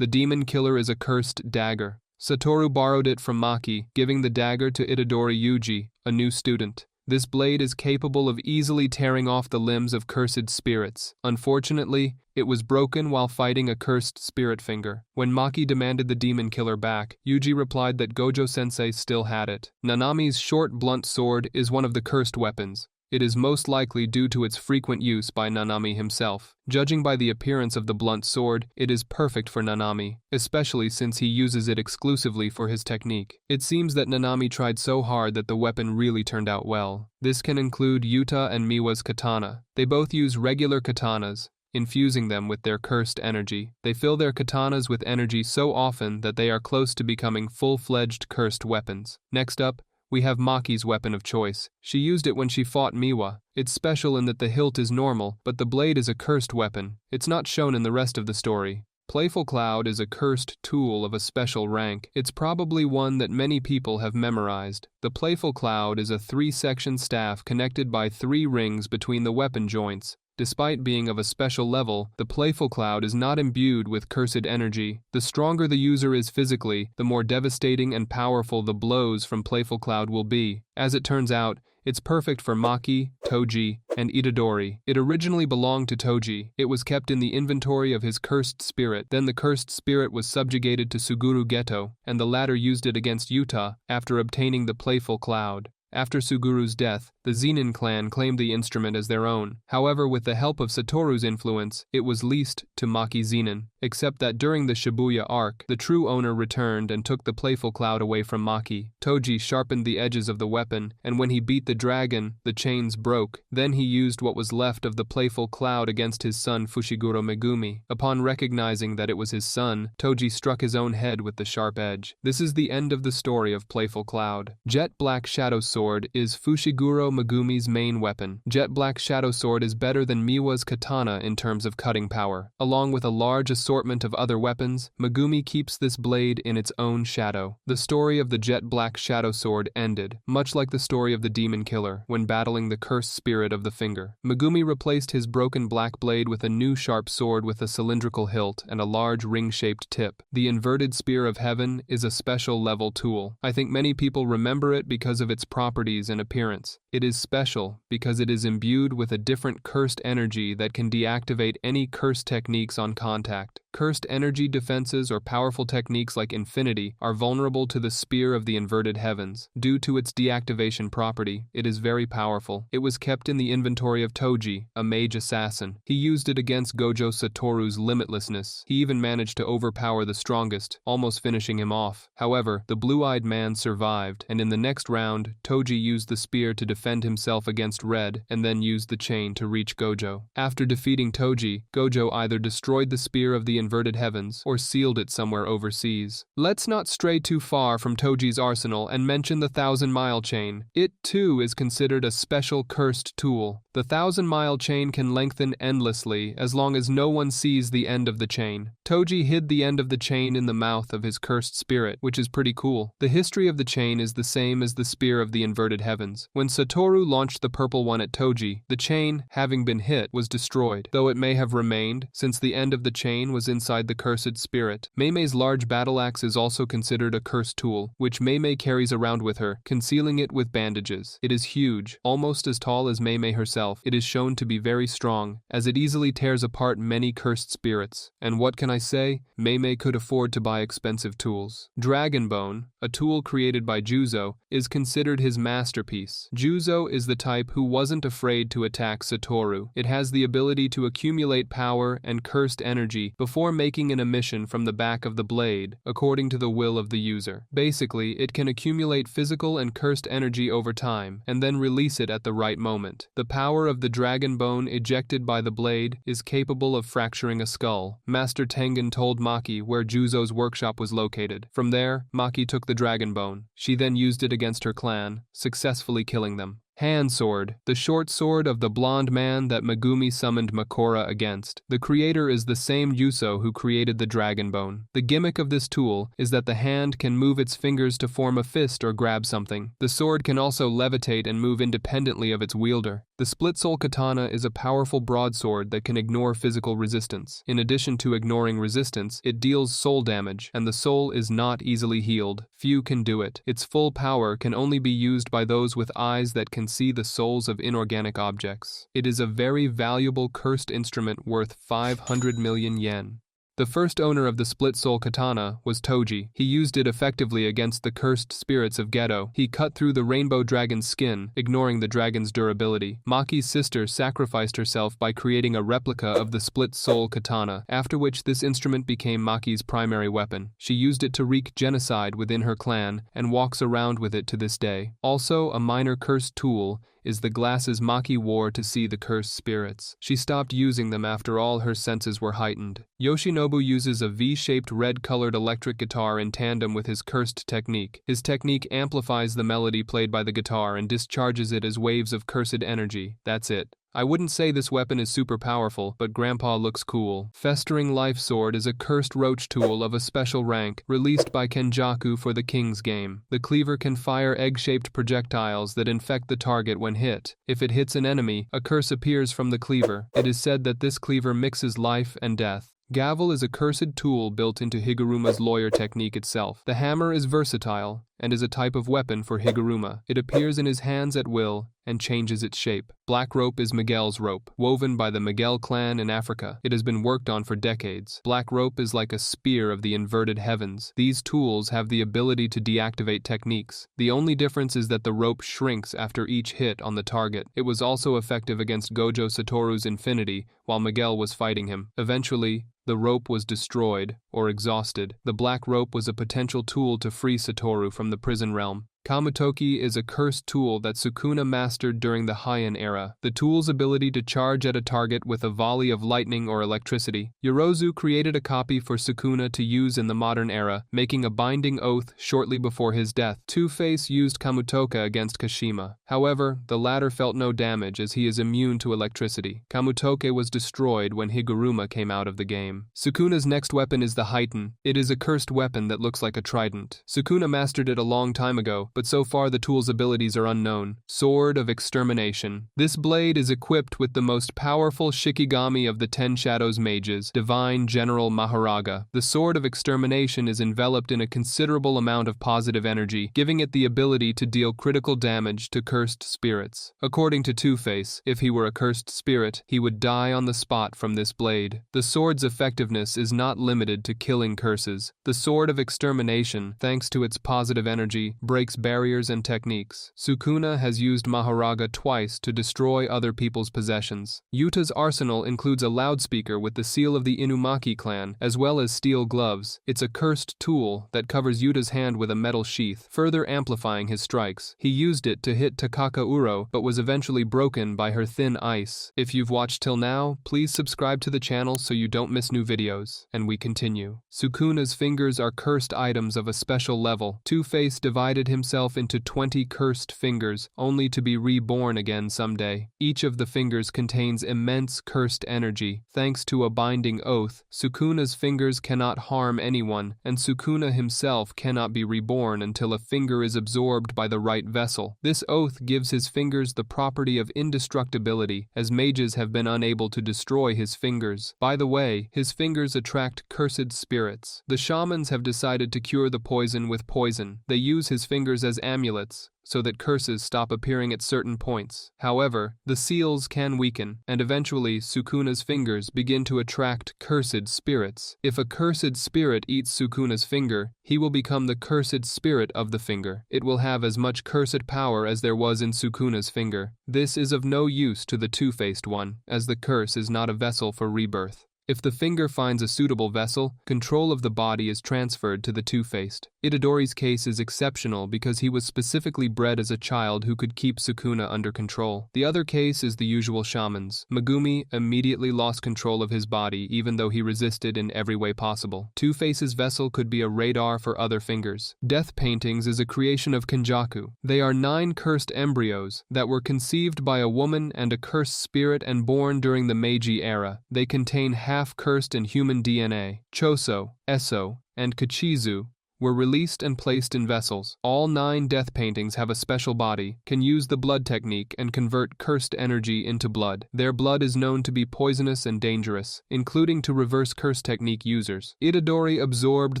The demon killer is a cursed dagger. Satoru borrowed it from Maki, giving the dagger to Itadori Yuji, a new student. This blade is capable of easily tearing off the limbs of cursed spirits. Unfortunately, it was broken while fighting a cursed spirit finger. When Maki demanded the demon killer back, Yuji replied that Gojo-sensei still had it. Nanami's short blunt sword is one of the cursed weapons. It is most likely due to its frequent use by Nanami himself. Judging by the appearance of the blunt sword, it is perfect for Nanami, especially since he uses it exclusively for his technique. It seems that Nanami tried so hard that the weapon really turned out well. This can include Yuta and Miwa's katana. They both use regular katanas, infusing them with their cursed energy. They fill their katanas with energy so often that they are close to becoming full-fledged cursed weapons. Next up, we have Maki's weapon of choice. She used it when she fought Miwa. It's special in that the hilt is normal, but the blade is a cursed weapon. It's not shown in the rest of the story. Playful Cloud is a cursed tool of a special rank. It's probably one that many people have memorized. The Playful Cloud is a 3-section staff connected by 3 rings between the weapon joints. Despite being of a special level, the Playful Cloud is not imbued with cursed energy. The stronger the user is physically, the more devastating and powerful the blows from Playful Cloud will be. As it turns out, it's perfect for Maki, Toji, and Itadori. It originally belonged to Toji. It was kept in the inventory of his cursed spirit. Then the cursed spirit was subjugated to Suguru Geto, and the latter used it against Yuta after obtaining the Playful Cloud. After Suguru's death, the Zenin clan claimed the instrument as their own. However, with the help of Satoru's influence, it was leased to Maki Zenin. Except that during the Shibuya arc, the true owner returned and took the Playful Cloud away from Maki. Toji sharpened the edges of the weapon, and when he beat the dragon, the chains broke. Then he used what was left of the Playful Cloud against his son Fushiguro Megumi. Upon recognizing that it was his son, Toji struck his own head with the sharp edge. This is the end of the story of Playful Cloud. Jet Black Shadow Sword is Fushiguro Megumi's main weapon. Jet Black Shadow Sword is better than Miwa's katana in terms of cutting power. Along with a large assortment of other weapons, Megumi keeps this blade in its own shadow. The story of the Jet Black Shadow Sword ended, much like the story of the Demon Killer, when battling the cursed spirit of the finger. Megumi replaced his broken black blade with a new sharp sword with a cylindrical hilt and a large ring-shaped tip. The Inverted Spear of Heaven is a special level tool. I think many people remember it because of its properties and appearance. It is special because it is imbued with a different cursed energy that can deactivate any cursed techniques on contact. Cursed energy defenses or powerful techniques like Infinity are vulnerable to the Spear of the Inverted Heavens. Due to its deactivation property, it is very powerful. It was kept in the inventory of Toji, a mage assassin. He used it against Gojo Satoru's limitlessness. He even managed to overpower the strongest, almost finishing him off. However, the blue-eyed man survived, and in the next round, Toji used the spear to defend himself against Red, and then used the chain to reach Gojo. After defeating Toji, Gojo either destroyed the Spear of the Inverted Heavens or sealed it somewhere overseas. Let's not stray too far from Toji's arsenal and mention the 1,000-mile chain. It, too, is considered a special cursed tool. The 1,000-mile chain can lengthen endlessly as long as no one sees the end of the chain. Toji hid the end of the chain in the mouth of his cursed spirit, which is pretty cool. The history of the chain is the same as the Spear of the Inverted Heavens. When Satoru launched the purple one at Toji, the chain, having been hit, was destroyed, though it may have remained, since the end of the chain was inside the cursed spirit. Mei's large battle axe is also considered a cursed tool, which Mei carries around with her, concealing it with bandages. It is huge, almost as tall as Mei herself. It is shown to be very strong, as it easily tears apart many cursed spirits. And what can I say? Mei could afford to buy expensive tools. Dragon Bone, a tool created by Juzo, is considered his masterpiece. Juzo is the type who wasn't afraid to attack Satoru. It has the ability to accumulate power and cursed energy before making an emission from the back of the blade, according to the will of the user. Basically, it can accumulate physical and cursed energy over time, and then release it at the right moment. The power of the dragon bone ejected by the blade is capable of fracturing a skull. Master Tengen told Maki where Juzo's workshop was located. From there, Maki took the dragon bone. She then used it against her clan, successfully killing them. Hand Sword, the short sword of the blonde man that Megumi summoned Makora against. The creator is the same Yuso who created the dragon bone. The gimmick of this tool is that the hand can move its fingers to form a fist or grab something. The sword can also levitate and move independently of its wielder. The split soul katana is a powerful broadsword that can ignore physical resistance. In addition to ignoring resistance, it deals soul damage, and the soul is not easily healed. Few can do it. Its full power can only be used by those with eyes that can see the souls of inorganic objects. It is a very valuable cursed instrument worth 500 million yen. The first owner of the split-soul katana was Toji. He used it effectively against the cursed spirits of Geto. He cut through the rainbow dragon's skin, ignoring the dragon's durability. Maki's sister sacrificed herself by creating a replica of the split-soul katana, after which this instrument became Maki's primary weapon. She used it to wreak genocide within her clan, and walks around with it to this day. Also, a minor cursed tool is the glasses Maki wore to see the cursed spirits. She stopped using them after all her senses were heightened. Yoshinobu uses a V-shaped red-colored electric guitar in tandem with his cursed technique. His technique amplifies the melody played by the guitar and discharges it as waves of cursed energy. That's it. I wouldn't say this weapon is super powerful, but Grandpa looks cool. Festering Life Sword is a cursed roach tool of a special rank, released by Kenjaku for the King's game. The cleaver can fire egg-shaped projectiles that infect the target when hit. If it hits an enemy, a curse appears from the cleaver. It is said that this cleaver mixes life and death. Gavel is a cursed tool built into Higuruma's lawyer technique itself. The hammer is versatile and is a type of weapon for Higuruma. It appears in his hands at will and changes its shape. Black rope is Miguel's rope, woven by the Miguel clan in Africa. It has been worked on for decades. Black rope is like a spear of the inverted heavens. These tools have the ability to deactivate techniques. The only difference is that the rope shrinks after each hit on the target. It was also effective against Gojo Satoru's Infinity while Miguel was fighting him. Eventually, the rope was destroyed or exhausted. The black rope was a potential tool to free Satoru from the prison realm. Kumatoke is a cursed tool that Sukuna mastered during the Heian era. The tool's ability to charge at a target with a volley of lightning or electricity. Yorozu created a copy for Sukuna to use in the modern era, making a binding oath shortly before his death. Two-Face used Kumatoke against Kashima. However, the latter felt no damage as he is immune to electricity. Kumatoke was destroyed when Higuruma came out of the game. Sukuna's next weapon is the Hiten. It is a cursed weapon that looks like a trident. Sukuna mastered it a long time ago, but so far the tool's abilities are unknown. Sword of Extermination. This blade is equipped with the most powerful Shikigami of the Ten Shadows mages, Divine General Maharaga. The Sword of Extermination is enveloped in a considerable amount of positive energy, giving it the ability to deal critical damage to cursed spirits. According to Two-Face, if he were a cursed spirit, he would die on the spot from this blade. The sword's effectiveness is not limited to killing curses. The Sword of Extermination, thanks to its positive energy, breaks barriers and techniques. Sukuna has used Maharaga twice to destroy other people's possessions. Yuta's arsenal includes a loudspeaker with the seal of the Inumaki clan, as well as steel gloves. It's a cursed tool that covers Yuta's hand with a metal sheath, further amplifying his strikes. He used it to hit Takaka Uro, but was eventually broken by her thin ice. If you've watched till now, please subscribe to the channel so you don't miss new videos. And we continue. Sukuna's fingers are cursed items of a special level. Two-Face divided himself into 20 cursed fingers, only to be reborn again someday. Each of the fingers contains immense cursed energy. Thanks to a binding oath, Sukuna's fingers cannot harm anyone, and Sukuna himself cannot be reborn until a finger is absorbed by the right vessel. This oath gives his fingers the property of indestructibility, as mages have been unable to destroy his fingers. By the way, his fingers attract cursed spirits. The shamans have decided to cure the poison with poison. They use his fingers as amulets, so that curses stop appearing at certain points. However, the seals can weaken, and eventually Sukuna's fingers begin to attract cursed spirits. If a cursed spirit eats Sukuna's finger, he will become the cursed spirit of the finger. It will have as much cursed power as there was in Sukuna's finger. This is of no use to the two-faced one, as the curse is not a vessel for rebirth. If the finger finds a suitable vessel, control of the body is transferred to the two-faced. Itadori's case is exceptional because he was specifically bred as a child who could keep Sukuna under control. The other case is the usual shaman's. Megumi immediately lost control of his body even though he resisted in every way possible. Two-Face's vessel could be a radar for other fingers. Death paintings is a creation of Kenjaku. They are 9 cursed embryos that were conceived by a woman and a cursed spirit and born during the Meiji era. They contain half-cursed and human DNA. Choso, Eso, and Kachizu were released and placed in vessels. All 9 death paintings have a special body, can use the blood technique and convert cursed energy into blood. Their blood is known to be poisonous and dangerous, including to reverse curse technique users. Itadori absorbed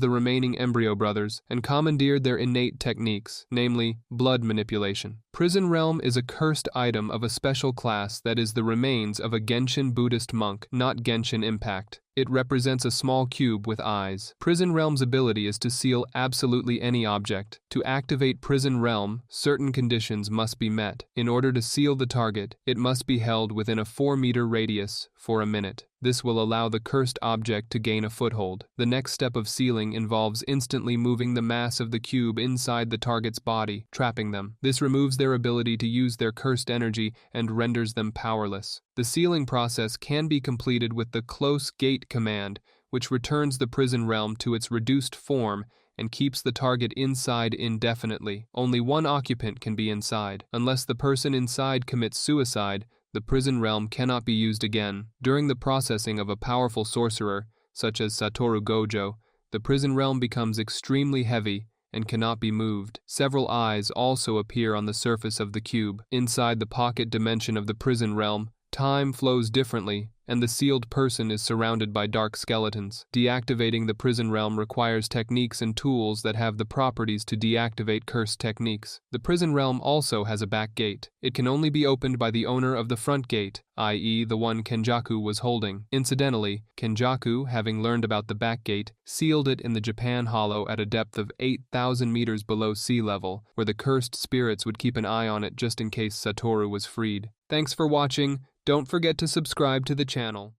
the remaining embryo brothers and commandeered their innate techniques, namely blood manipulation. Prison Realm is a cursed item of a special class that is the remains of a Genshin Buddhist monk, not Genshin Impact. It represents a small cube with eyes. Prison Realm's ability is to seal absolutely any object. To activate Prison Realm, certain conditions must be met. In order to seal the target, it must be held within a 4-meter radius for a minute. This will allow the cursed object to gain a foothold. The next step of sealing involves instantly moving the mass of the cube inside the target's body, trapping them. This removes their ability to use their cursed energy and renders them powerless. The sealing process can be completed with the Close Gate command, which returns the Prison Realm to its reduced form and keeps the target inside indefinitely. Only one occupant can be inside. Unless the person inside commits suicide, the Prison Realm cannot be used again. During the processing of a powerful sorcerer, such as Satoru Gojo, the Prison Realm becomes extremely heavy and cannot be moved. Several eyes also appear on the surface of the cube. Inside the pocket dimension of the Prison Realm, time flows differently, and the sealed person is surrounded by dark skeletons. Deactivating the Prison Realm requires techniques and tools that have the properties to deactivate cursed techniques. The Prison Realm also has a back gate. It can only be opened by the owner of the front gate, i.e. the one Kenjaku was holding. Incidentally, Kenjaku, having learned about the back gate, sealed it in the Japan Hollow at a depth of 8,000 meters below sea level, where the cursed spirits would keep an eye on it just in case Satoru was freed. Thanks for watching. Don't forget to subscribe to the channel.